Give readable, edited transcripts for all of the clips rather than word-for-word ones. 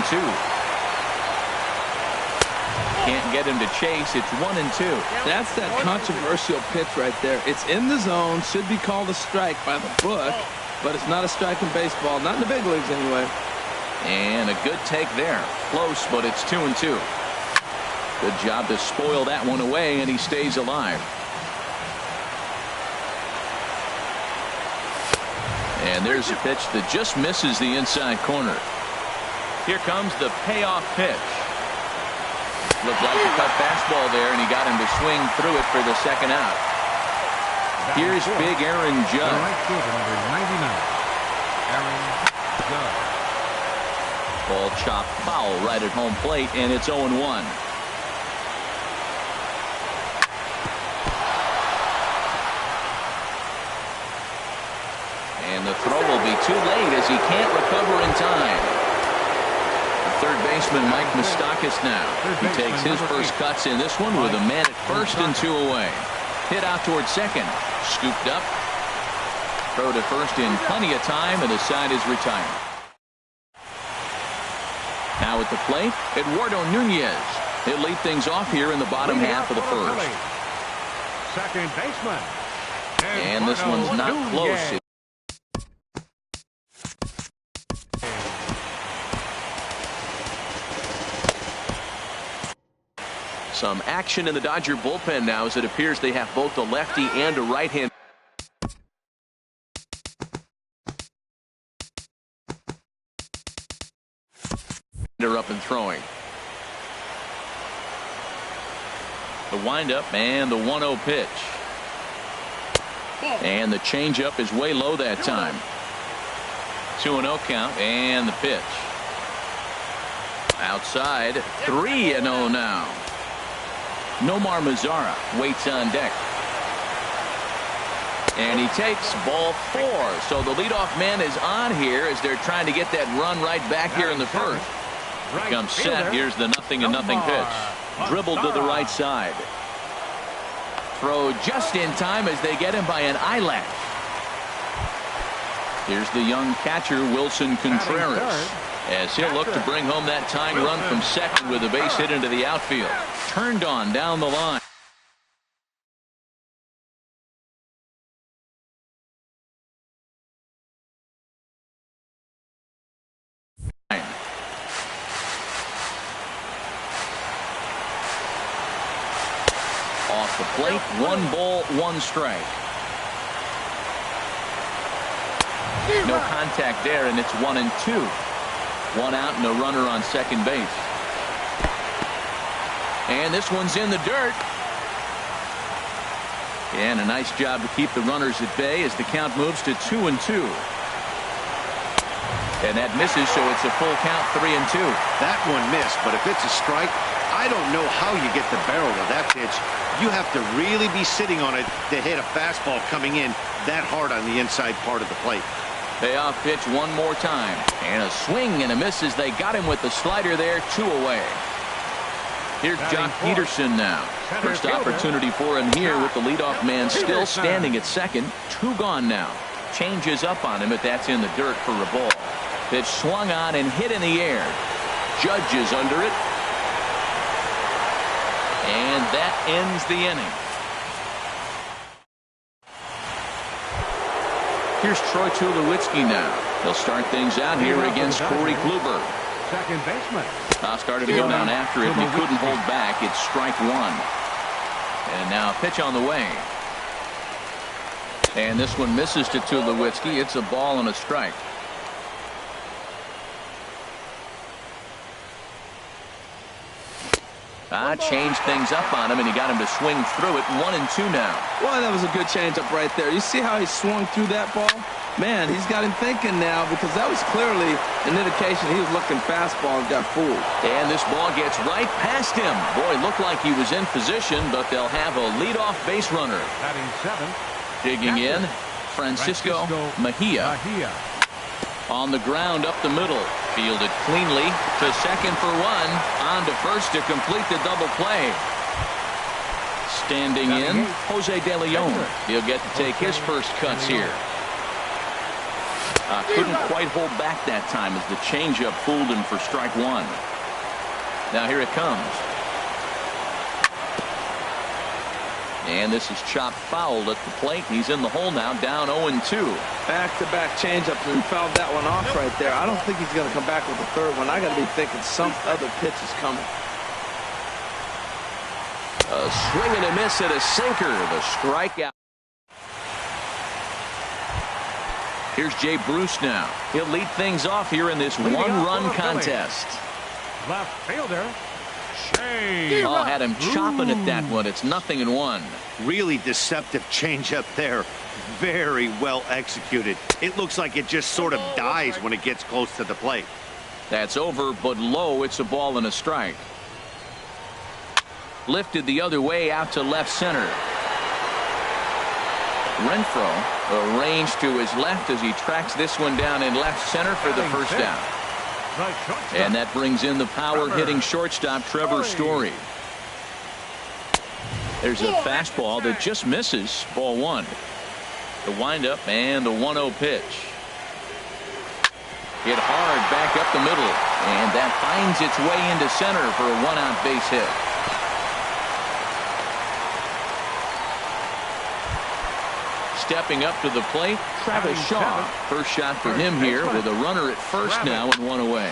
2. Can't get him to chase. It's 1-2. That's that controversial pitch right there. It's in the zone, should be called a strike by the book, but it's not a strike in baseball, not in the big leagues anyway. And a good take there. Close, but it's 2-2. Good job to spoil that one away, and he stays alive. And there's a pitch that just misses the inside corner. Here comes the payoff pitch. Looked like a cut fastball there, and he got him to swing through it for the second out. Here's big Aaron Judge. Right fielder, number 99, Aaron Judge. Ball chopped foul right at home plate, and it's 0-1. And the throw will be too late as he can't recover in time. Third baseman Mike Moustakas now. He takes his first cuts in this one with a man at first and 2 away. Hit out towards second. Scooped up. Throw to first in plenty of time, and the side is retired. Now at the plate, Eduardo Nunez. He'll lead things off here in the bottom half of the first. Second baseman. And this one's not close. Some action in the Dodger bullpen now, as it appears they have both a lefty and a right-hand. They're up and throwing. The windup and the 1-0 pitch. And the changeup is way low that time. 2-0 count, and the pitch. Outside, 3-0 now. Nomar Mazara waits on deck. And he takes ball 4. So the leadoff man is on here as they're trying to get that run right back here in the first. Comes set. Here's the 0-0 pitch. Dribbled to the right side. Throw just in time as they get him by an eyelash. Here's the young catcher Wilson Contreras, as he'll look to bring home that tying run from second with a base hit into the outfield. Turned on down the line. Off the plate, 1 ball, 1 strike. No contact there, and it's 1-2. 1 out and a runner on second base. And this one's in the dirt. And a nice job to keep the runners at bay as the count moves to 2-2. And that misses, so it's a full count, 3-2. That one missed, but if it's a strike, I don't know how you get the barrel of that pitch. You have to really be sitting on it to hit a fastball coming in that hard on the inside part of the plate. Payoff pitch one more time. And a swing and a miss as they got him with the slider there, 2 away. Here's Jock Peterson now. First opportunity for him here with the leadoff man still standing at second. 2 gone now. Changes up on him, but that's in the dirt for a ball. Pitch swung on and hit in the air. Judge is under it. And that ends the inning. Here's Troy Tulowitzki now. He'll start things out here against Corey Kluber. Second baseman. Started to go down after it, and he couldn't hold back. It's strike 1. And now a pitch on the way. And this one misses to Tulowitzki. It's a ball and a strike. Changed things up on him, and he got him to swing through it. 1-2 now. Well, that was a good changeup right there. You see how he swung through that ball? Man, he's got him thinking now, because that was clearly an indication he was looking fastball and got fooled. And this ball gets right past him. Boy, looked like he was in position, but they'll have a leadoff base runner. Batting 7. Digging in, Francisco Mejia. On the ground up the middle. Fielded cleanly to second for 1. On to first to complete the double play. Standing in, Jose De Leon. He'll get to take his first cuts here. Couldn't quite hold back that time as the changeup fooled him for strike one. Now here it comes. And this is chopped foul at the plate. He's in the hole now, down 0-2. Back-to-back changeups, and he fouled that one off right there. I don't think he's going to come back with the third one. I got to be thinking some other pitch is coming. A swing and a miss at a sinker. The strikeout. Here's Jay Bruce now. He'll lead things off here in this one-run contest. Left fielder, Shea. Oh, had him chopping at that one. It's 0-1. Really deceptive changeup there. Very well executed. It looks like it just sort of dies when it gets close to the plate. That's over, but low. It's a ball and a strike. Lifted the other way out to left center. Renfroe arranged to his left as he tracks this one down in left center for the first down. And that brings in the power-hitting shortstop, Trevor Story. There's a fastball that just misses. Ball one. The windup and the 1-0 pitch. Hit hard back up the middle. And that finds its way into center for a one-out base hit. Stepping up to the plate, Travis Shaw. First shot for him here with a runner at first now and one away.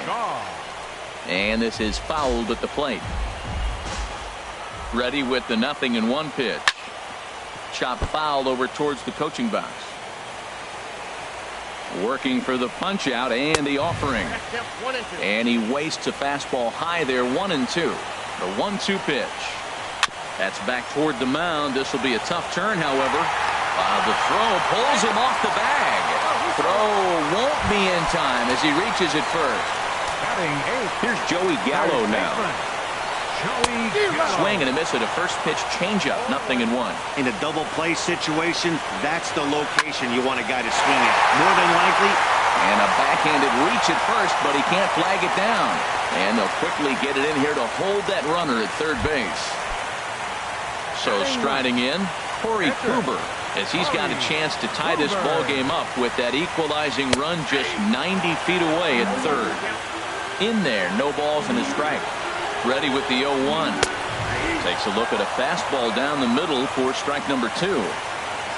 And this is fouled at the plate. Ready with the 0-1 pitch. Chop foul over towards the coaching box. Working for the punch out and the offering. And he wastes a fastball high there, 1-2. The 1-2 pitch. That's back toward the mound. This will be a tough turn, however. The throw pulls him off the bag. Throw won't be in time as he reaches it first. Here's Joey Gallo now. Swing and a miss at a first pitch changeup. 0-1. In a double play situation, that's the location you want a guy to swing at. More than likely. And a backhanded reach at first, but he can't flag it down. And they'll quickly get it in here to hold that runner at third base. So striding in, Corey Kluber, as he's got a chance to tie this ball game up with that equalizing run just 90 feet away at third. In there, no balls and a strike. Ready with the 0-1. Takes a look at a fastball down the middle for strike number 2.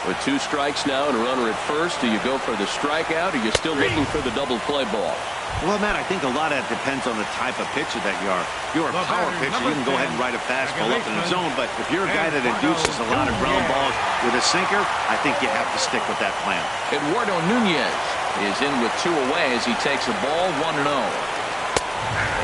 With 2 strikes now and a runner at first, do you go for the strikeout or are you still looking for the double play ball? Well, Matt, I think a lot of that depends on the type of pitcher that you are. If you're a power pitcher, you can go ahead and ride a fastball up in the zone. But if you're a guy that induces a lot of ground balls with a sinker, I think you have to stick with that plan. Eduardo Nunez is in with 2 away as he takes a ball, 1-0.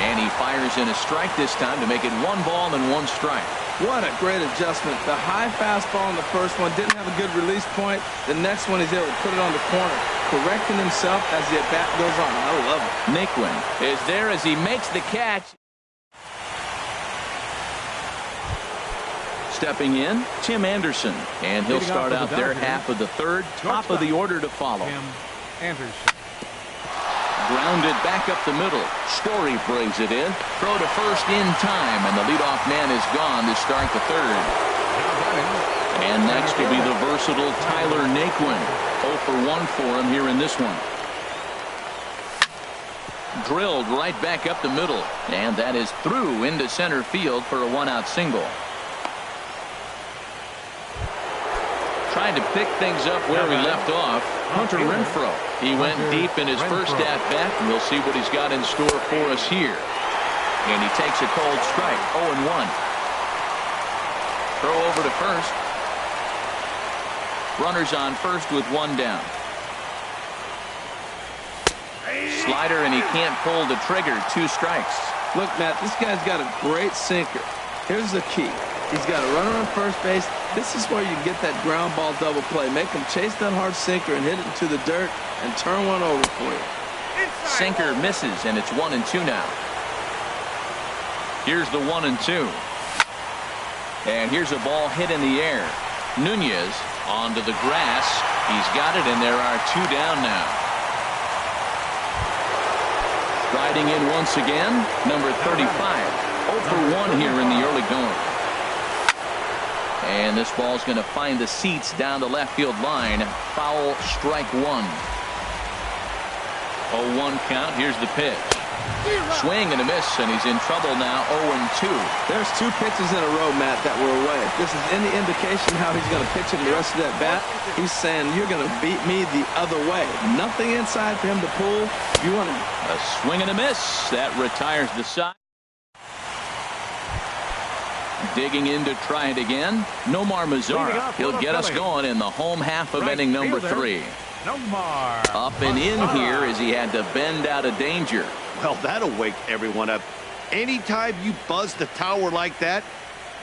And he fires in a strike this time to make it 1 ball and 1 strike. What a great adjustment. The high fastball in the first one didn't have a good release point. The next one he's able to put it on the corner, correcting himself as the at-bat goes on. I love it. Naquin is there as he makes the catch. Stepping in, Tim Anderson. And he'll start out their half of the third. Top of the order to follow. Tim Anderson. Grounded back up the middle. Story brings it in. Throw to first in time, and the leadoff man is gone to start the third. And next will be the versatile Tyler Naquin. 0 for 1 for him here in this one. Drilled right back up the middle, and that is through into center field for a 1-out single. Trying to pick things up where he left off, Hunter Renfroe. He went deep in his first at-bat, and we'll see what he's got in store for us here. And he takes a cold strike, 0-1. Throw over to first. Runners on first with 1 down. Slider, and he can't pull the trigger. 2 strikes. Look, Matt, this guy's got a great sinker. Here's the key. He's got a runner on first base. This is where you get that ground ball double play. Make him chase that hard sinker and hit it into the dirt and turn one over for you. Sinker misses, and it's 1-2 now. Here's the 1-2. And here's a ball hit in the air. Nunez onto the grass. He's got it, and there are 2 down now. Riding in once again, number 35. 0 for 1 here in the early going. And this ball's going to find the seats down the left field line. Foul, strike 1. 0-1 count. Here's the pitch. Swing and a miss, and he's in trouble now. 0-2. There's 2 pitches in a row, Matt, that were away. If this is any indication how he's going to pitch it the rest of that bat, he's saying you're going to beat me the other way. Nothing inside for him to pull. You want to... A swing and a miss. That retires the side. Digging in to try it again. Nomar Mazara. He'll get us going in the home half of inning number 3. Up and in here as he had to bend out of danger. Well, that'll wake everyone up. Anytime you buzz the tower like that,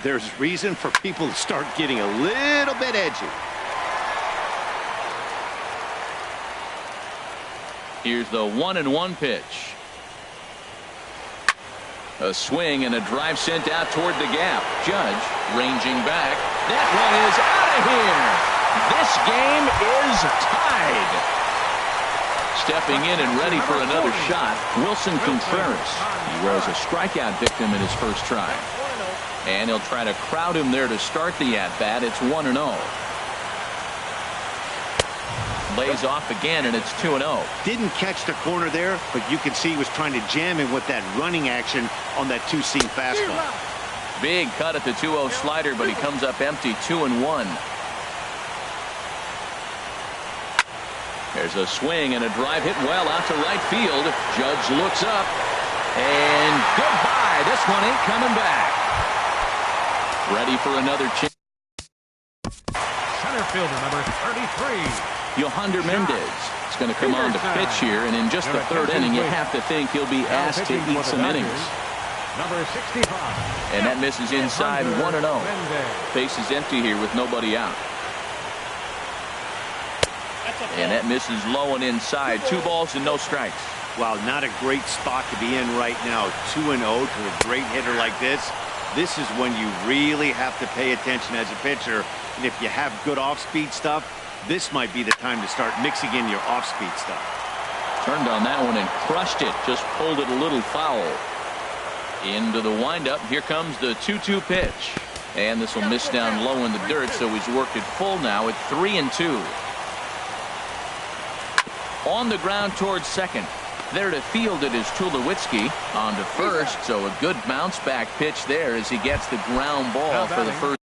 there's reason for people to start getting a little bit edgy. Here's the 1-1 pitch. A swing and a drive sent out toward the gap. Judge ranging back. That one is out of here. This game is tied. Stepping in and ready for another shot, Wilson Contreras. He was a strikeout victim in his first try. And he'll try to crowd him there to start the at-bat. It's 1-0. Lays off again, and it's 2-0. Didn't catch the corner there, but you can see he was trying to jam him with that running action on that 2-seam fastball. Big cut at the 2-0 slider, but he comes up empty. 2-1. There's a swing and a drive hit well out to right field. Judge looks up, and goodbye. This one ain't coming back. Ready for another chance. Center fielder number 33. Yohander Mendez is going to come on to pitch here, and in just the 3rd inning, you have to think he'll be asked to eat some innings. Number 65. And that misses inside. 1-0. Base is empty here with nobody out. And that misses low and inside. 2 balls and no strikes. Wow, not a great spot to be in right now. 2-0 to a great hitter like this. This is when you really have to pay attention as a pitcher. And if you have good off-speed stuff, this might be the time to start mixing in your off-speed stuff. Turned on that one and crushed it. Just pulled it a little foul. Into the windup. Here comes the 2-2 pitch. And this will miss down low in the dirt, so he's worked it full now at 3-2. On the ground towards second. There to field it is Tulowitzki. On to first, so a good bounce back pitch there as he gets the ground ball for the first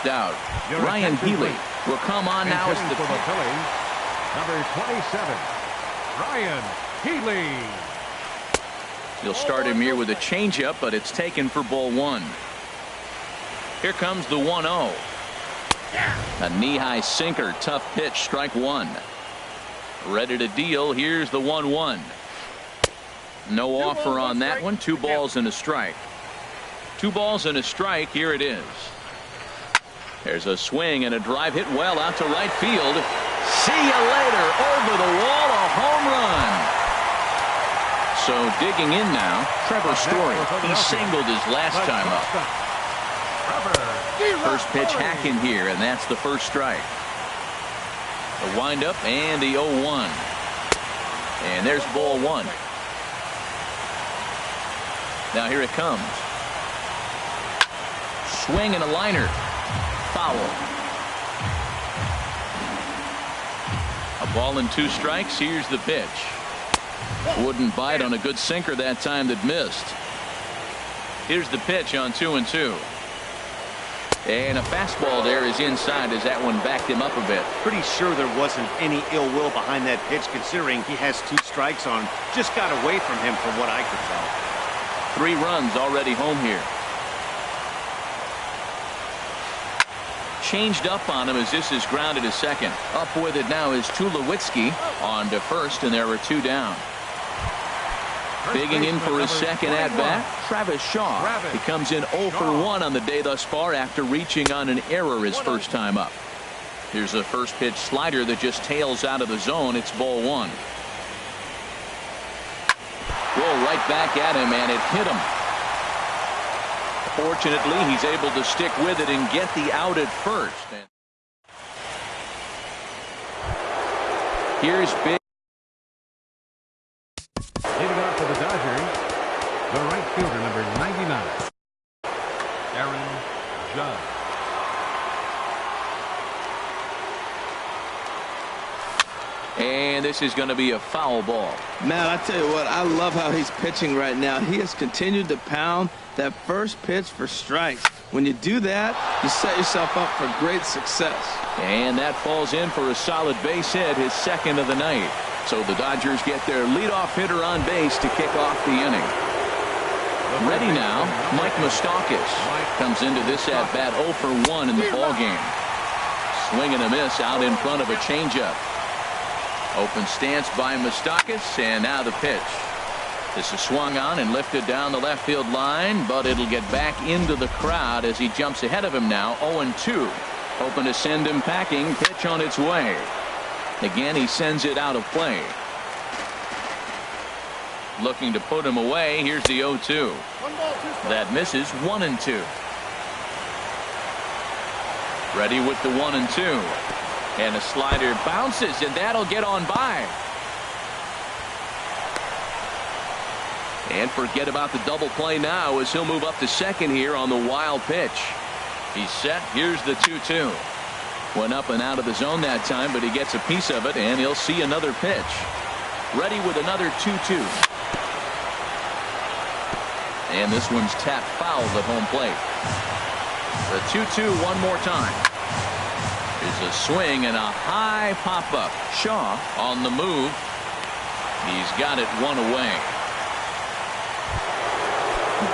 out. Ryan Healy will come on now as the Phillies. Number 27, Ryan Healy. You'll start him here with a changeup, but it's taken for ball 1. Here comes the 1-0. A knee-high sinker, tough pitch, strike 1. Ready to deal. Here's the 1-1. No offer on that one. 2 balls and a strike. 2 balls and a strike. Here it is. There's a swing and a drive hit well out to right field. See you later. Over the wall, a home run. So digging in now, Trevor Story. He singled his last time up. First pitch hack in here, and that's the first strike. The windup and the 0-1. And there's ball 1. Now here it comes. Swing and a liner. Foul. A ball and 2 strikes. Here's the pitch. Wouldn't bite on a good sinker that time that missed. Here's the pitch on 2-2. And a fastball there is inside as that one backed him up a bit. Pretty sure there wasn't any ill will behind that pitch, considering he has 2 strikes on. Just got away from him from what I could tell. 3 runs already home here. Changed up on him as this is grounded to second. Up with it now is Tulowitzki on to first, and there are 2 down. Bigging in for his second at-bat, Travis Shaw. He comes in 0 for 1 on the day thus far after reaching on an error his first time up. Here's a first pitch slider that just tails out of the zone. It's ball 1. Roll right back at him, and it hit him. Fortunately, he's able to stick with it and get the out at first. Here's big. Leading off for the Dodgers, the right fielder, number 99, Aaron Judge. And this is going to be a foul ball. Man, I tell you what, I love how he's pitching right now. He has continued to pound that first pitch for strikes. When you do that, you set yourself up for great success. And that falls in for a solid base hit, his second of the night. So the Dodgers get their leadoff hitter on base to kick off the inning. Ready now, Mike Moustakas comes into this at-bat 0 for 1 in the ballgame. Swing and a miss out in front of a changeup. Open stance by Moustakas, and now the pitch. This is swung on and lifted down the left field line, but it'll get back into the crowd as he jumps ahead of him now, 0-2. Hoping to send him packing. Pitch on its way. Again, he sends it out of play. Looking to put him away. Here's the 0-2. That misses, 1-2. Ready with the 1-2. And a slider bounces, and that'll get on by. And forget about the double play now as he'll move up to second here on the wild pitch. He's set. Here's the 2-2. Went up and out of the zone that time, but he gets a piece of it, and he'll see another pitch. Ready with another 2-2. And this one's tapped foul at home plate. The 2-2 one more time. Is a swing and a high pop-up. Shaw on the move. He's got it one away.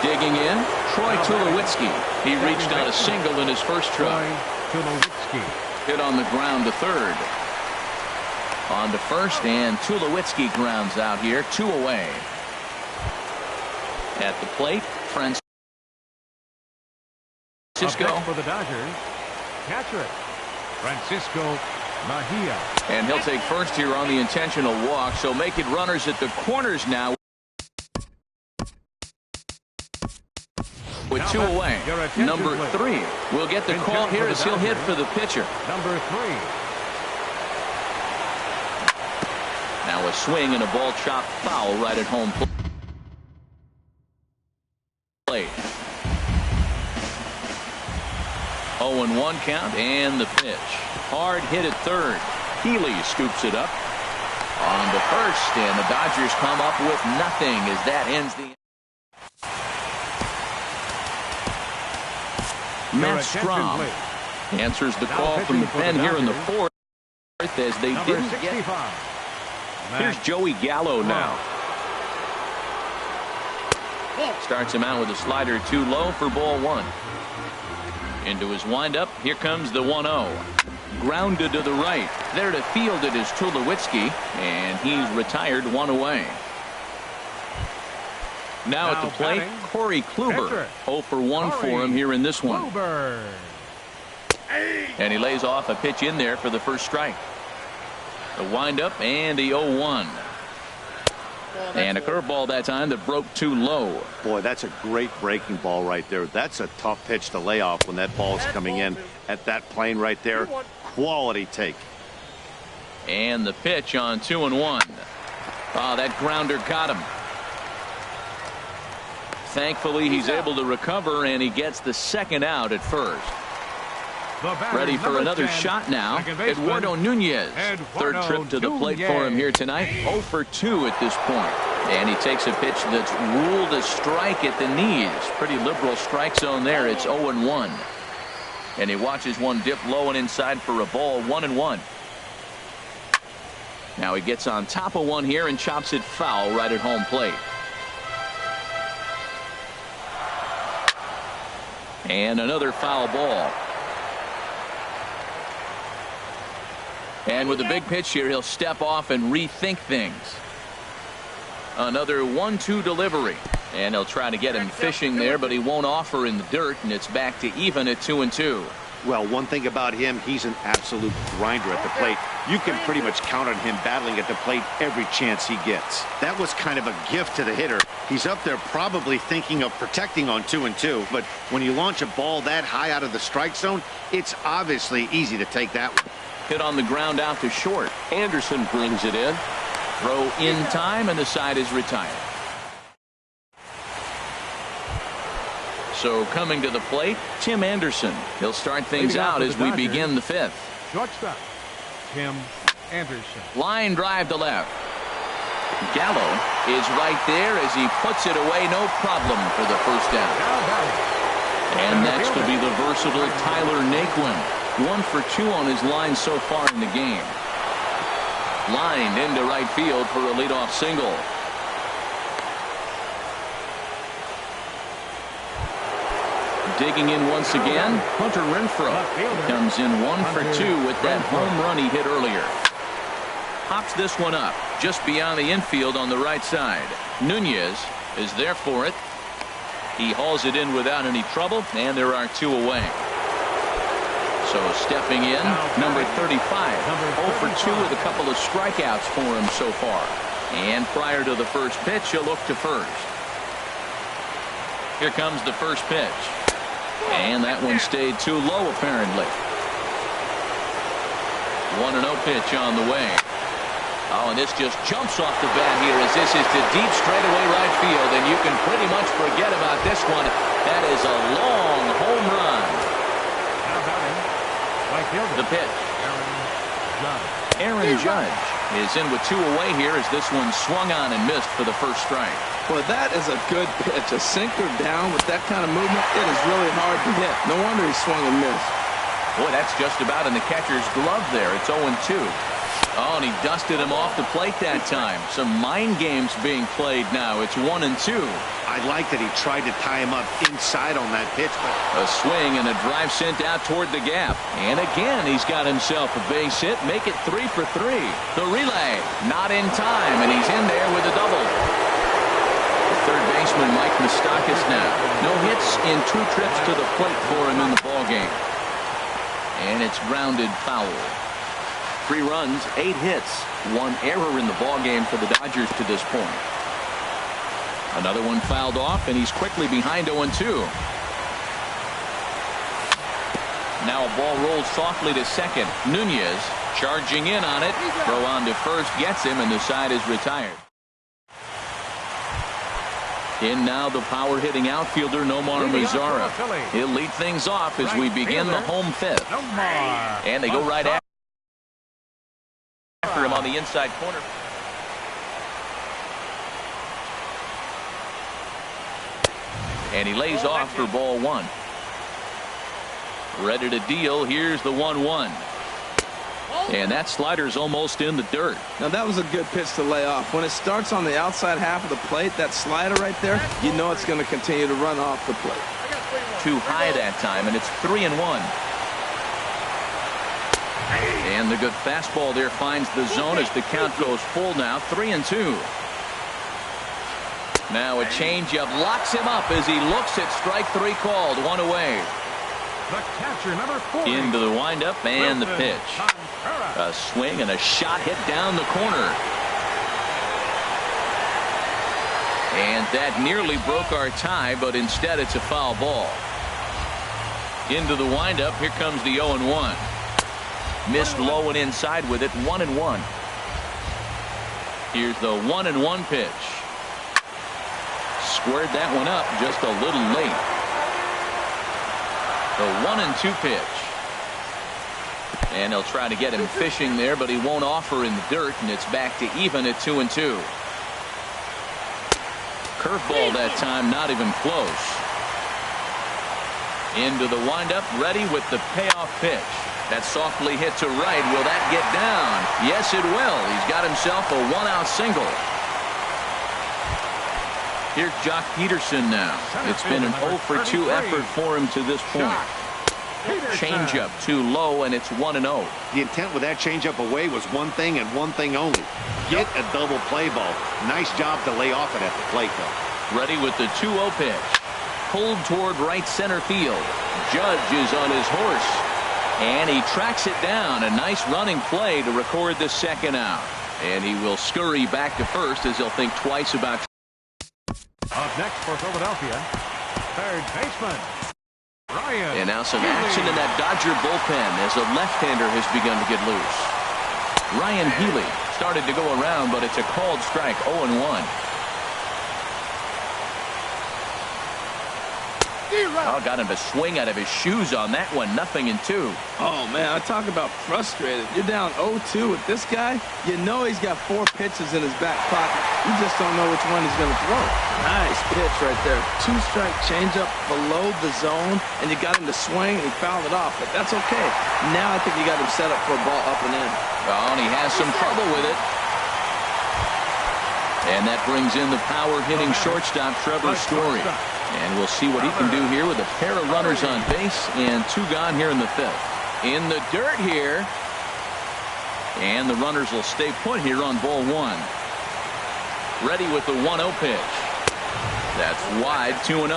Digging in, Troy Tulowitzki. He reached on a single in his first try. Hit on the ground to third. On to first, and Tulowitzki grounds out here, 2 away. At the plate, Francisco. For the Dodgers, catcher it, Francisco Mejia. And he'll take first here on the intentional walk, so make it runners at the corners now. With 2 away. Number 3 will get the call here as he'll hit for the pitcher. Number 3. Now a swing and a ball chopped foul right at home plate. 0-1 count, and the pitch. Hard hit at third. Healy scoops it up on the first, and the Dodgers come up with nothing as that ends the. Matt Strom answers the call from the pen here in the fourth as they didn't get. Here's Joey Gallo now. Starts him out with a slider too low for ball 1. Into his windup. Here comes the 1-0. Grounded to the right. There to field it is Tulowitzki, and he's retired 1 away. Now at the plate, Corey Kluber. 0 for 1 for him here in this one. And he lays off a pitch in there for the first strike. The windup and the 0-1. And a curveball that time that broke too low. Boy, that's a great breaking ball right there. That's a tough pitch to lay off when that ball's coming in at that plane right there. Quality take. And the pitch on 2-1. Oh, that grounder got him. Thankfully, he's able to recover, and he gets the second out at first. Ready for another shot now. Eduardo Nunez. Third trip to the plate for him here tonight. 0 for 2 at this point. And he takes a pitch that's ruled a strike at the knees. Pretty liberal strike zone there. It's 0-1. And he watches one dip low and inside for a ball. 1-1. Now he gets on top of one here and chops it foul right at home plate. And another foul ball. And with a big pitch here, he'll step off and rethink things. Another 1-2 delivery. And he'll try to get him fishing there, but he won't offer in the dirt, and it's back to even at 2-2. Well, one thing about him, he's an absolute grinder at the plate. You can pretty much count on him battling at the plate every chance he gets. That was kind of a gift to the hitter. He's up there probably thinking of protecting on 2-2, but when you launch a ball that high out of the strike zone, it's obviously easy to take that one. Hit on the ground out to short. Anderson brings it in. Throw in time, and the side is retired. So coming to the plate, Tim Anderson. He'll start things out as we begin the 5th. Shortstop, Tim Anderson. Line drive to left. Gallo is right there as he puts it away, no problem for the first down. And next will be the versatile Tyler Naquin. 1 for 2 on his line so far in the game. Lined into right field for a leadoff single. Digging in once again, Hunter Renfroe comes in 1 for 2 with that home run he hit earlier. Pops this one up just beyond the infield on the right side. Nunez is there for it. He hauls it in without any trouble, and there are 2 away. So stepping in, number 35, 0 for 2 with a couple of strikeouts for him so far. And prior to the first pitch, he'll look to first. Here comes the first pitch. And that one stayed too low, apparently. 1-0 pitch on the way. Oh, and this just jumps off the bat here as this is to deep straightaway right field, and you can pretty much forget about this one. That is a long home run. The pitch. Aaron Judge is in with 2 away here as this one swung on and missed for the first strike. Well, that is a good pitch. A sinker down with that kind of movement, it is really hard to hit. No wonder he swung and missed. Boy, that's just about in the catcher's glove there. It's 0-2. Oh, and he dusted him off the plate that time. Some mind games being played now. It's 1-2. I like that he tried to tie him up inside on that pitch. But a swing and a drive sent out toward the gap. And again, he's got himself a base hit. Make it 3 for 3. The relay, not in time, and he's in there with a double. Third baseman Mike Moustakas now. No hits in 2 trips to the plate for him in the ballgame. And it's grounded foul. 3 runs, 8 hits, 1 error in the ballgame for the Dodgers to this point. Another one fouled off, and he's quickly behind 0-2. Now a ball rolls softly to second. Nunez charging in on it. Throw on to first gets him, and the side is retired. In now the power hitting outfielder Nomar Mazara. He'll lead things off as we begin the home 5th. And they go right after him on the inside corner. And he lays off for ball 1. Ready to deal. Here's the 1-1. And that slider's almost in the dirt. Now that was a good pitch to lay off. When it starts on the outside half of the plate, that slider right there, you know it's going to continue to run off the plate. Too high that time, and it's 3-1. And the good fastball there finds the zone as the count goes full now. 3-2. Now a changeup locks him up as he looks at strike 3 called. 1 away. The catcher, number 4. Into the windup and the pitch. A swing and a shot hit down the corner. And that nearly broke our tie, but instead it's a foul ball. Into the windup. Here comes the 0-1. Missed low and inside with it. 1-1. Here's the 1-1 pitch. Squared that one up just a little late. The 1-2 pitch. And he'll try to get him fishing there, but he won't offer in the dirt, and it's back to even at 2-2. Curveball that time, not even close. Into the windup, ready with the payoff pitch. That's softly hit to right. Will that get down? Yes, it will. He's got himself a 1-out single. Here's Jock Peterson now. It's been an 0 for 2 effort for him to this point. Changeup too low, and it's 1-0. the intent with that changeup away was one thing and one thing only. Get a double play ball. Nice job to lay off it at the plate, though. Ready with the 2-0 pitch. Pulled toward right center field. Judge is on his horse. And he tracks it down. A nice running play to record the second out. And he will scurry back to first as he'll think twice about. Up next for Philadelphia, third baseman, Ryan. And now some action in that Dodger bullpen as a left-hander has begun to get loose. Ryan Healy started to go around, but it's a called strike. 0-1. Oh, got him to swing out of his shoes on that one. 0-2. Oh, man, I talk about frustrated. You're down 0-2 with this guy. You know he's got 4 pitches in his back pocket. You just don't know which one he's going to throw. Nice pitch right there. 2-strike changeup below the zone, and you got him to swing, and he fouled it off. But that's okay. Now I think you got him set up for a ball up and in. Oh, and he has some trouble with it. And that brings in the power-hitting shortstop, Trevor Story. And we'll see what he can do here with a pair of runners on base and 2 gone here in the 5th. In the dirt here. And the runners will stay put here on ball 1. Ready with the 1-0 pitch. That's wide, 2-0.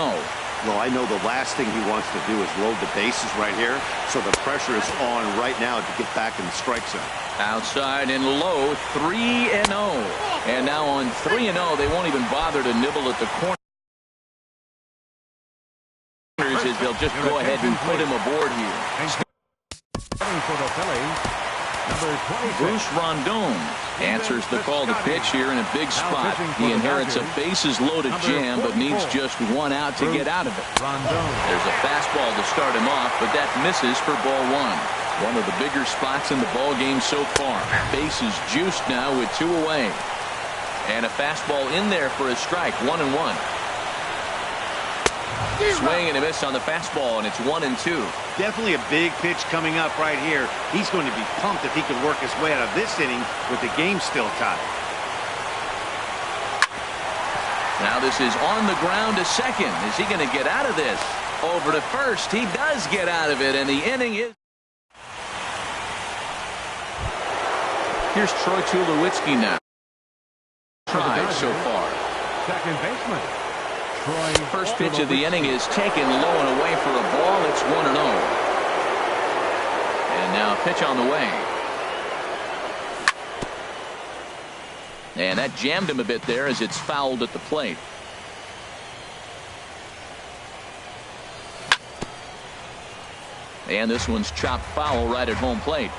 Well, I know the last thing he wants to do is load the bases right here. So the pressure is on right now to get back in the strike zone. Outside and low, 3-0. And now on 3-0, they won't even bother to nibble at the corner. They'll just go ahead and put him aboard here. For the Phillies, number 26. Bruce Rondon answers the call to pitch here in a big spot. He inherits a bases-loaded jam, but needs just 1 out to get out of it. There's a fastball to start him off, but that misses for ball 1. One of the bigger spots in the ball game so far. Bases juiced now with 2 away. And a fastball in there for a strike, 1-1. Swing and a miss on the fastball, and it's 1-2. Definitely a big pitch coming up right here. He's going to be pumped if he can work his way out of this inning with the game still tied. Now this is on the ground to second. Is he going to get out of this? Over to first. He does get out of it, and the inning is... Here's Troy Tulowitzki now. Tried so far. Second baseman. First pitch of the inning is taken low and away for a ball. It's 1-0. And now a pitch on the way. And that jammed him a bit there as it's fouled at the plate. And this one's chopped foul right at home plate.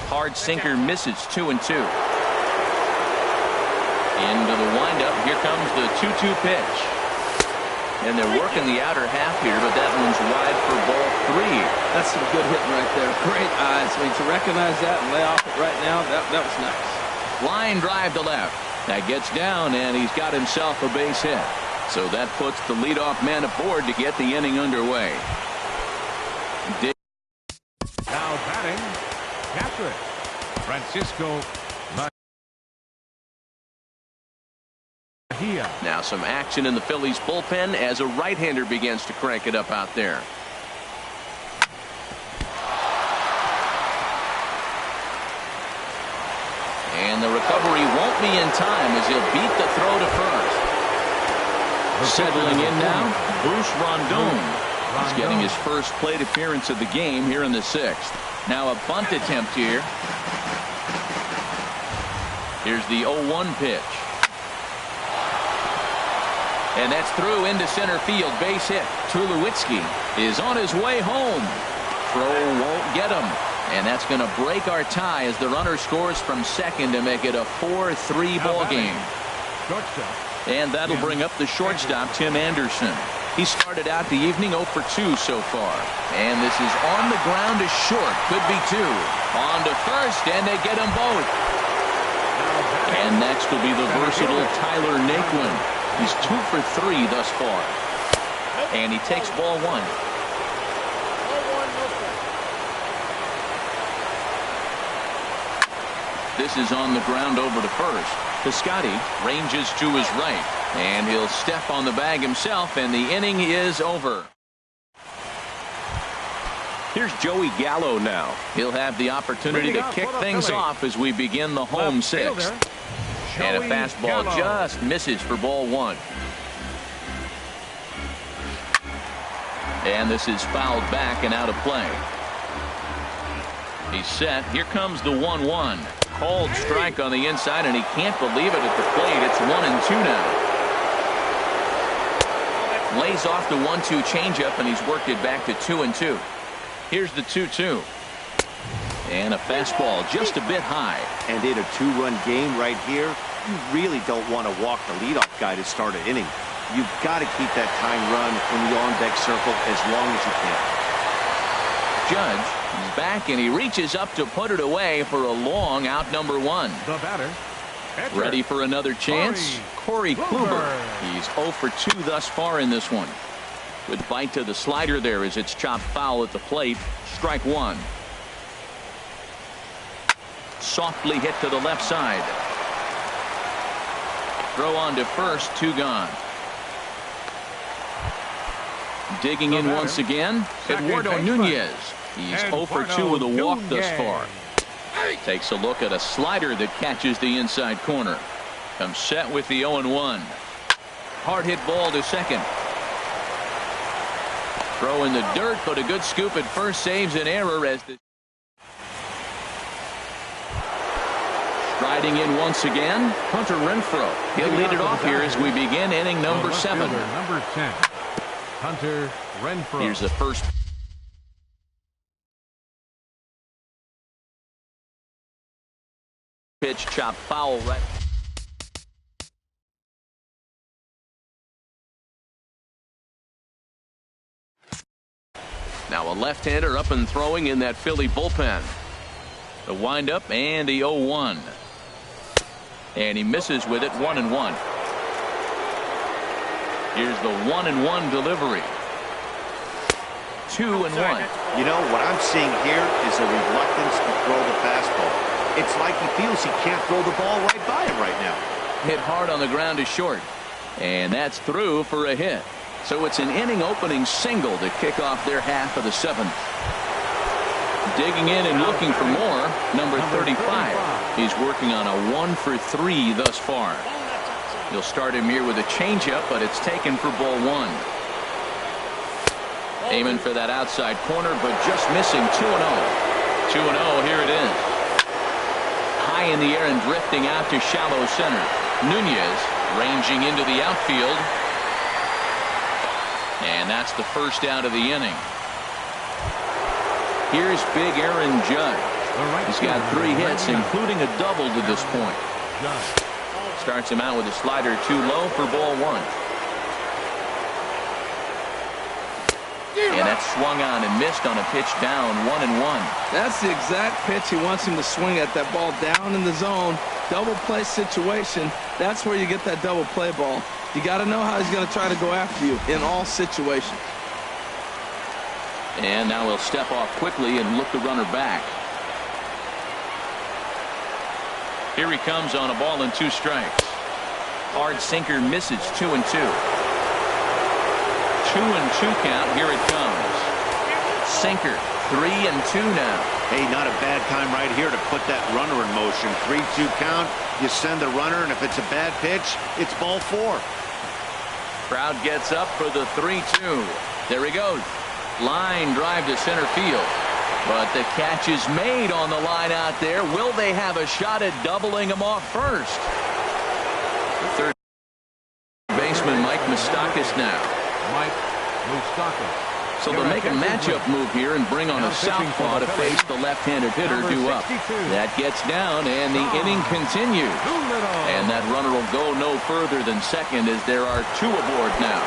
Hard sinker misses, 2-2. Into the windup. Here comes the 2-2 pitch. And they're working the outer half here, but that one's wide for ball 3. That's some good hitting right there. Great eyes. I mean, to recognize that and lay off it right now, that was nice. Line drive to left. That gets down, and he's got himself a base hit. So that puts the leadoff man aboard to get the inning underway. Now batting, catcher, Francisco. Now some action in the Phillies bullpen as a right-hander begins to crank it up out there. And the recovery won't be in time as he'll beat the throw to first. Settling in now, Bruce Rondon. He's getting his first plate appearance of the game here in the 6th. Now a bunt attempt here. Here's the 0-1 pitch. And that's through into center field. Base hit. Tulowitzki is on his way home. Throw won't get him. And that's going to break our tie as the runner scores from second to make it a 4-3 ball game. And that'll bring up the shortstop, Tim Anderson. He started out the evening 0 for 2 so far. And this is on the ground to short. Could be 2. On to first, and they get them both. And next will be the versatile Tyler Naquin. He's 2 for 3 thus far. And he takes ball 1. This is on the ground over to first. Piscotty ranges to his right. And he'll step on the bag himself, and the inning is over. Here's Joey Gallo now. He'll have the opportunity to kick things off as we begin the home 6th. And a fastball just misses for ball 1. And this is fouled back and out of play. He's set. Here comes the 1-1. Called strike on the inside, and he can't believe it at the plate. It's 1-2 now. Lays off the 1-2 changeup, and he's worked it back to 2-2. Here's the 2-2. And a fastball just a bit high. And in a 2-run game right here, you really don't want to walk the leadoff guy to start an inning. You've got to keep that tying run in the on-deck circle as long as you can. Judge is back, and he reaches up to put it away for a long out, number 1. The batter. Pitcher. Ready for another chance? Corey Kluber. He's 0 for 2 thus far in this one. Good bite to the slider there as it's chopped foul at the plate. Strike 1. Softly hit to the left side. Throw on to first, 2 gone. Digging in once again, Eduardo Nunez. He's 0 for 2 with a walk thus far. Takes a look at a slider that catches the inside corner. Comes set with the 0-1. Hard hit ball to second. Throw in the dirt, but a good scoop at first saves an error as the striding in once again, Hunter Renfroe. He'll lead it off here as we begin inning number 7. Number 10, Hunter Renfroe. Here's the first pitch, chopped foul right. Now a left-hander up and throwing in that Philly bullpen. The windup and the 0-1. And he misses with it, 1-1. Here's the 1-1 delivery. 2-1. You know, what I'm seeing here is a reluctance to throw the fastball. It's like he feels he can't throw the ball right by him right now. Hit hard on the ground to short. And that's through for a hit. So it's an inning opening single to kick off their half of the 7th. Digging in and looking for more, number 35. He's working on a 1 for 3 thus far. He'll start him here with a changeup, but it's taken for ball 1. Aiming for that outside corner, but just missing. 2-0. 2-0, here it is. High in the air and drifting out to shallow center. Nunez ranging into the outfield. And that's the first out of the inning. Here's big Aaron Judge. He's got 3 hits, including a double to this point. Starts him out with a slider too low for ball 1. And that's swung on and missed on a pitch down, 1-1. That's the exact pitch he wants him to swing at, that ball down in the zone. Double play situation. That's where you get that double play ball. You got to know how he's going to try to go after you in all situations. And now he'll step off quickly and look the runner back. Here he comes on a ball and 2 strikes. Hard sinker misses, 2-2. 2-2 count. Here it comes. Sinker, 3-2 now. Hey, not a bad time right here to put that runner in motion. 3-2 count. You send the runner, and if it's a bad pitch, it's ball 4. Crowd gets up for the 3-2. There he goes. Line drive to center field. But the catch is made on the line out there. Will they have a shot at doubling him off first? The third baseman, Mike Moustakas now. Mike Moustakas. So they'll make a matchup move here and bring on a southpaw to face the left-handed hitter due up. That gets down, and the inning continues. And that runner will go no further than second as there are 2 aboard now.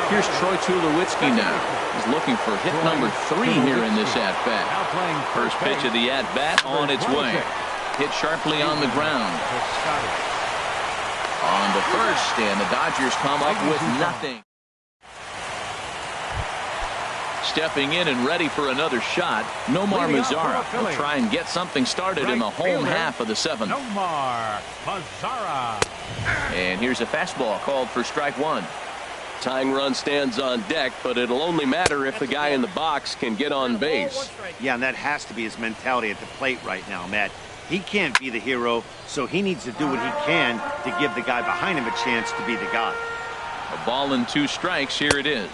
Here's Troy Tulowitzki now. He's looking for hit number 3 here in this at-bat. First pitch of the at-bat on its way. Hit sharply on the ground. On the first, and the Dodgers come up with nothing. Stepping in and ready for another shot, Nomar Mazara will try and get something started in the home half of the 7th. Nomar Mazara. And here's a fastball called for strike 1. Tying run stands on deck, but it'll only matter if the guy in the box can get on base. Yeah, and that has to be his mentality at the plate right now, Matt. He can't be the hero, so he needs to do what he can to give the guy behind him a chance to be the guy. A ball and 2 strikes. Here it is.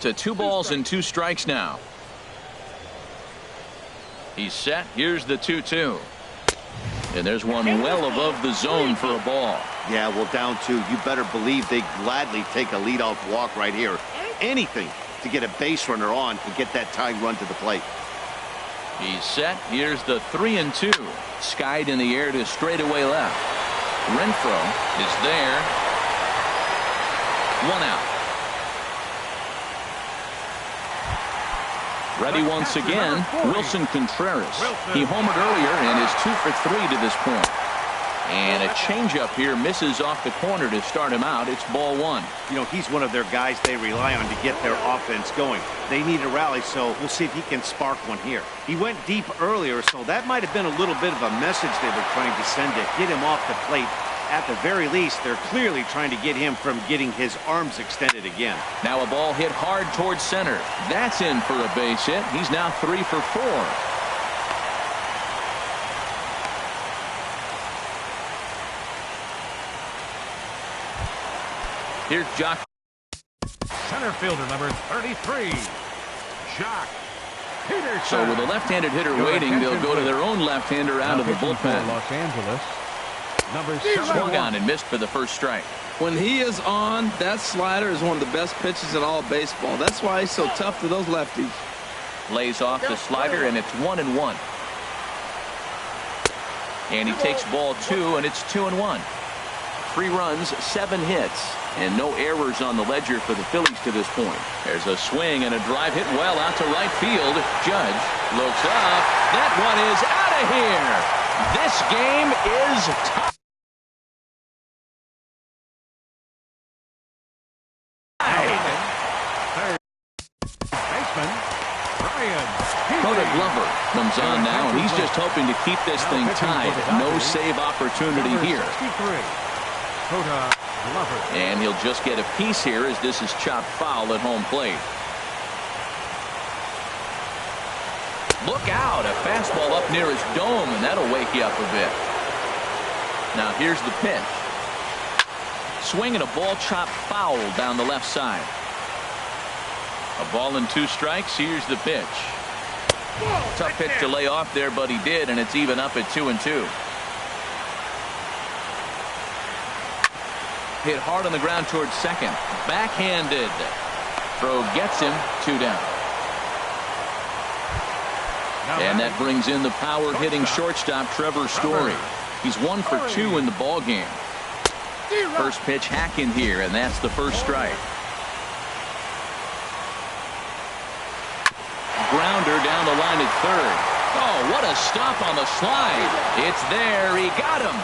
To 2 balls and 2 strikes now. He's set. Here's the 2-2. And there's one well above the zone for a ball. Yeah, well, down 2. You better believe they gladly take a leadoff walk right here. Anything to get a base runner on and get that tying run to the plate. He's set. Here's the 3-2. Skied in the air to straightaway left. Renfro is there. 1 out. Ready once again, Wilson Contreras. He homered earlier and is 2 for 3 to this point. And a changeup here misses off the corner to start him out. It's ball 1. You know, he's one of their guys they rely on to get their offense going. They need a rally, so we'll see if he can spark one here. He went deep earlier, so that might have been a little bit of a message they were trying to send to get him off the plate. At the very least, they're clearly trying to get him from getting his arms extended again. Now a ball hit hard towards center. That's in for a base hit. He's now 3 for 4. Here's Jock. Center fielder number 33, Jock Peterson. So with a left-handed hitter waiting, they'll go to their own left-hander out of the bullpen. Los Angeles, number Swung on and missed for the first strike. When he is on, that slider is one of the best pitches in all of baseball. That's why he's so tough to those lefties. Lays off the slider, and it's 1-1. And he takes ball 2, and it's 2-1. 3 runs, 7 hits, and no errors on the ledger for the Phillies to this point. There's a swing and a drive hit well out to right field. Judge looks up. That one is out of here. This game is tied. Dakota Glover comes on now, and he's just hoping to keep this thing tied. No save opportunity here. And he'll just get a piece here as this is chopped foul at home plate. Look out, a fastball up near his dome, and that'll wake you up a bit. Now here's the pitch. Swing and a ball chopped foul down the left side. A ball and 2 strikes. Here's the pitch. Tough pitch to lay off there, but he did, and it's even up at 2-2. Hit hard on the ground towards second. Backhanded. Throw gets him. 2 down. And that brings in the power-hitting shortstop Trevor Story. He's 1 for 2 in the ball game. First pitch hack in here, and that's the first strike. Grounder down the line at third. Oh, what a stop on the slide. It's there. He got him.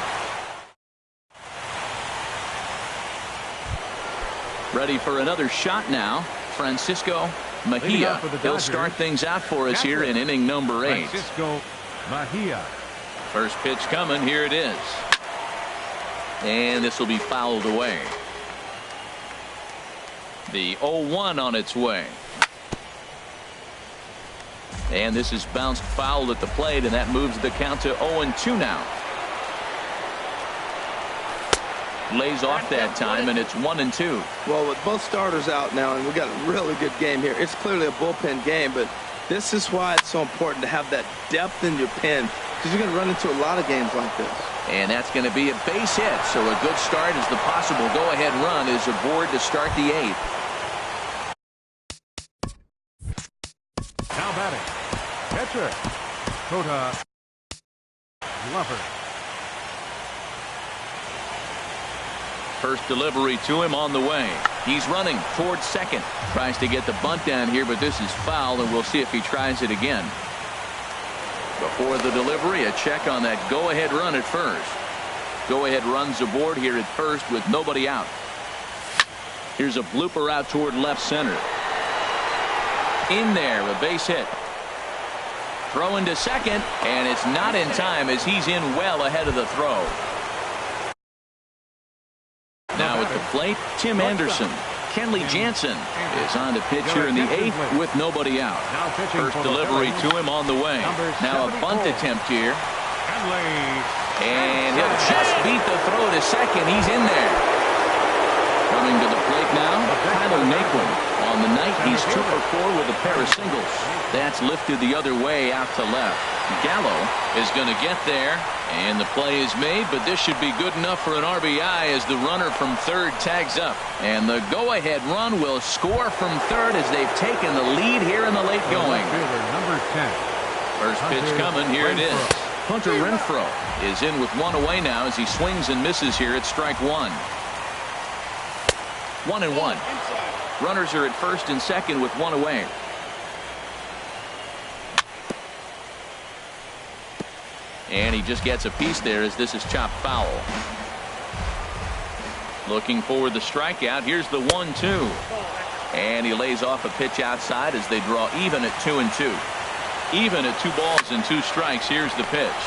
Ready for another shot now. Francisco Mejia. He'll start things out for us here in inning number 8. Francisco Mejia. First pitch coming. Here it is. And this will be fouled away. The 0-1 on its way. And this is bounced foul at the plate, and that moves the count to 0-2 now. Lays off that time, and it's 1-2. Well, with both starters out now, and we got a really good game here. It's clearly a bullpen game, but this is why it's so important to have that depth in your pen, because you're going to run into a lot of games like this. And that's going to be a base hit, so a good start as the possible go-ahead run is aboard to start the 8th. Now batting, catcher, Dakota Glover. First delivery to him on the way. He's running towards second. Tries to get the bunt down here, but this is foul, and we'll see if he tries it again. Before the delivery, a check on that go-ahead run at first. Go-ahead runs aboard here at first with nobody out. Here's a blooper out toward left center. In there, a base hit. Throw into second, and it's not in time as he's in well ahead of the throw. Now at the plate, Tim Anderson. Kenley Jansen is on to pitch here in the 8th with nobody out. First delivery to him on the way. Now a bunt attempt here. And he'll just beat the throw to second. He's in there. Coming to the plate now, Tyler Naquin. On the night, he's 2 for 4 with a pair of singles. That's lifted the other way out to left. Gallo is going to get there, and the play is made, but this should be good enough for an RBI as the runner from third tags up. And the go-ahead run will score from third as they've taken the lead here in the late going. Number 10, First pitch coming. Here it is. Hunter Renfroe is in with one away now as he swings and misses here at strike one. 1-1. Runners are at first and second with one away. And he just gets a piece there as this is chopped foul. Looking for the strikeout. Here's the 1-2. And he lays off a pitch outside as they draw even at 2-2. Even at 2 balls and 2 strikes. Here's the pitch.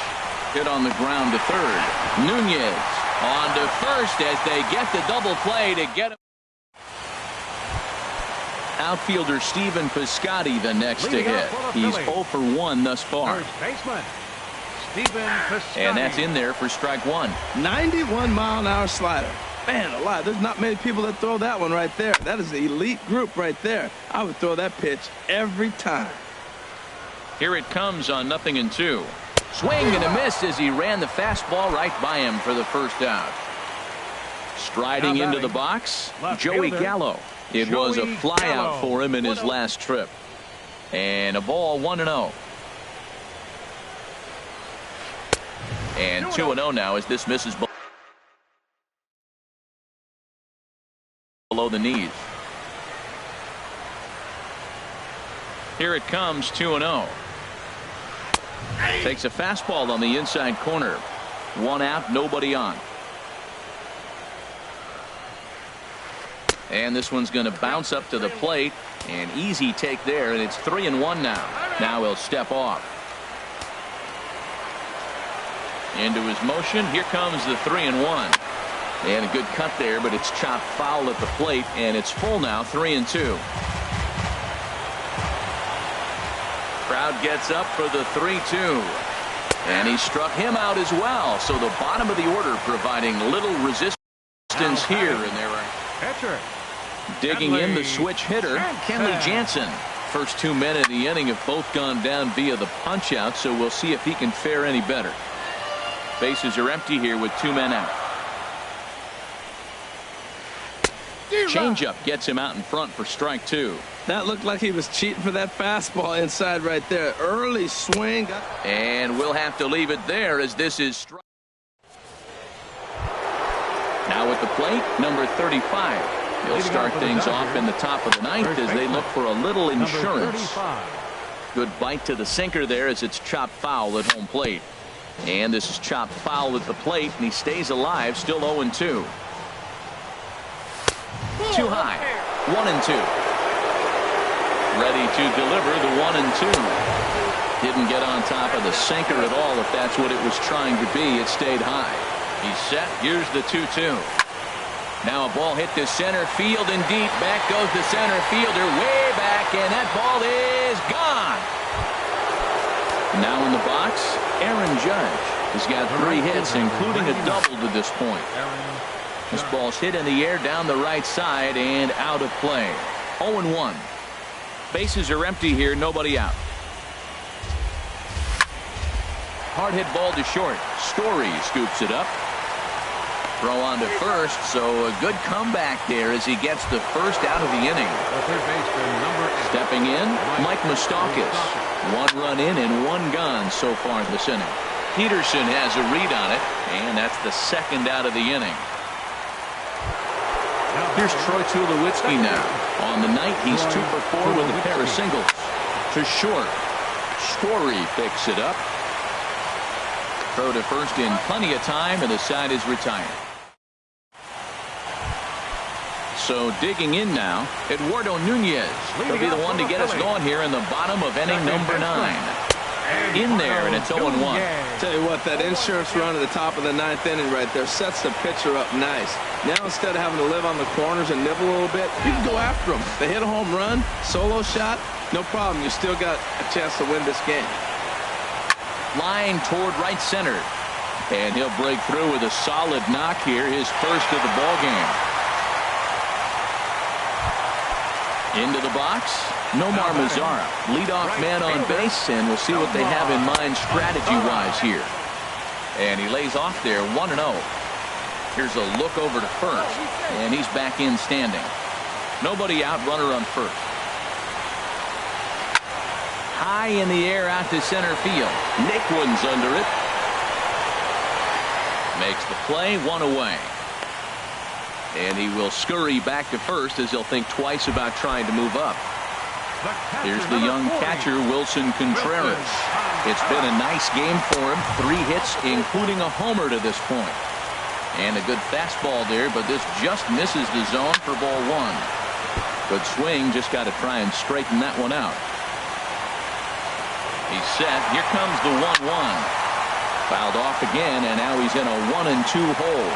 Hit on the ground to third. Nunez on to first as they get the double play to get him. Outfielder Steven Piscotty the next to hit. He's 0 for 1 thus far. First baseman, Steven Piscotty. And that's in there for strike one. 91-mile-an-hour slider. Man alive, there's not many people that throw that one right there. That is an elite group right there. I would throw that pitch every time. Here it comes on 0-2. Swing and a miss as he ran the fastball right by him for the first out. Striding into the box, Joey Gallo. It was a flyout for him in his last trip. And a ball 1-0. And 2-0 now as this misses below the knees. Here it comes 2-0. Takes a fastball on the inside corner. 1 out, nobody on. And this one's going to bounce up to the plate. An easy take there, and it's 3-1 now. Now he'll step off. Into his motion. Here comes the 3-1. And a good cut there, but it's chopped foul at the plate, and it's full now, 3-2. Crowd gets up for the 3-2. And he struck him out as well. So the bottom of the order providing little resistance here, and there are Catcher. digging in the switch hitter, Kenley Jansen. First 2 men of the inning have both gone down via the punch out, so we'll see if he can fare any better. Bases are empty here with 2 men out. Changeup gets him out in front for strike 2. That looked like he was cheating for that fastball inside right there. Early swing. And we'll have to leave it there as this is strike. Now at the plate, number 35. He'll start things off in the top of the ninth as they look for a little insurance. Good bite to the sinker there as it's chopped foul at home plate. And this is chopped foul at the plate, and he stays alive, still 0-2. Too high. 1-2. Ready to deliver the 1-2. Didn't get on top of the sinker at all if that's what it was trying to be. It stayed high. He's set. Here's the 2-2. Now a ball hit to center field and deep. Back goes the center fielder way back, and that ball is gone. Now in the box, Aaron Judge has got 3 hits, including a double to this point. This ball's hit in the air down the right side and out of play. 0-1. Bases are empty here, nobody out. Hard hit ball to short. Story scoops it up. Throw on to first, so a good comeback there as he gets the first out of the inning. Stepping in, Mike Moustakas. 1 run in and 1 gone so far this inning. Peterson has a read on it, and that's the second out of the inning. Here's Troy Tulowitzki now. On the night, he's 2 for 4 with a pair of singles. To short. Story picks it up. Throw to first in plenty of time, and the side is retired. So digging in now, Eduardo Nunez. He'll be the one to get us going here in the bottom of inning number 9. In there, and it's 0-1. Tell you what, that insurance run at the top of the 9th inning right there sets the pitcher up nice. Now instead of having to live on the corners and nibble a little bit, you can go after them. They hit a home run, solo shot, no problem. You still got a chance to win this game. Line toward right center. And he'll break through with a solid knock here, his first of the ball game. Into the box, Nomar Mazara, leadoff man on base, and we'll see what they have in mind strategy-wise here. And he lays off there, 1-0. Here's a look over to first, and he's back in standing. Nobody out, runner on first. high in the air out to center field. Naquin's under it. Makes the play, 1 away. And he will scurry back to first as he'll think twice about trying to move up. Here's the young catcher, Wilson Contreras. It's been a nice game for him. 3 hits, including a homer to this point. And a good fastball there, but this just misses the zone for ball 1. Good swing, just got to try and straighten that one out. He's set. Here comes the 1-1. Fouled off again, and now he's in a 1-2 hole.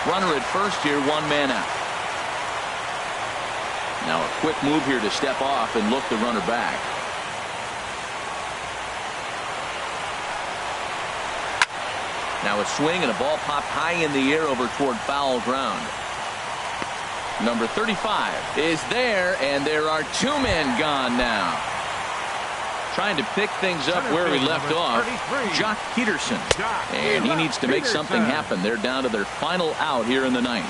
Runner at first here, 1 man out. Now a quick move here to step off and look the runner back. Now a swing and a ball popped high in the air over toward foul ground. Number 35 is there, and there are 2 men gone now. Trying to pick things up where we left off, Jock Peterson. And he needs to make something happen. They're down to their final out here in the 9th.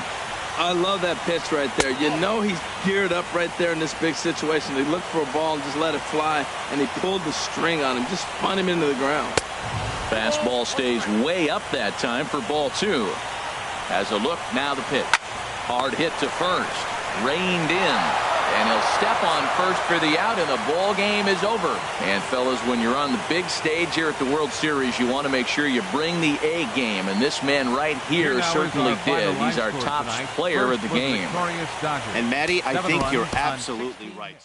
I love that pitch right there. You know he's geared up right there in this big situation. He looked for a ball and just let it fly, and he pulled the string on him, just spun him into the ground. Fastball stays way up that time for ball 2. Has a look, now the pitch. Hard hit to first. Reined in. And he'll step on first for the out, and the ball game is over. And, fellas, when you're on the big stage here at the World Series, you want to make sure you bring the A game. And this man right here certainly did. He's our top player of the game. And, Matty, I think you're absolutely right.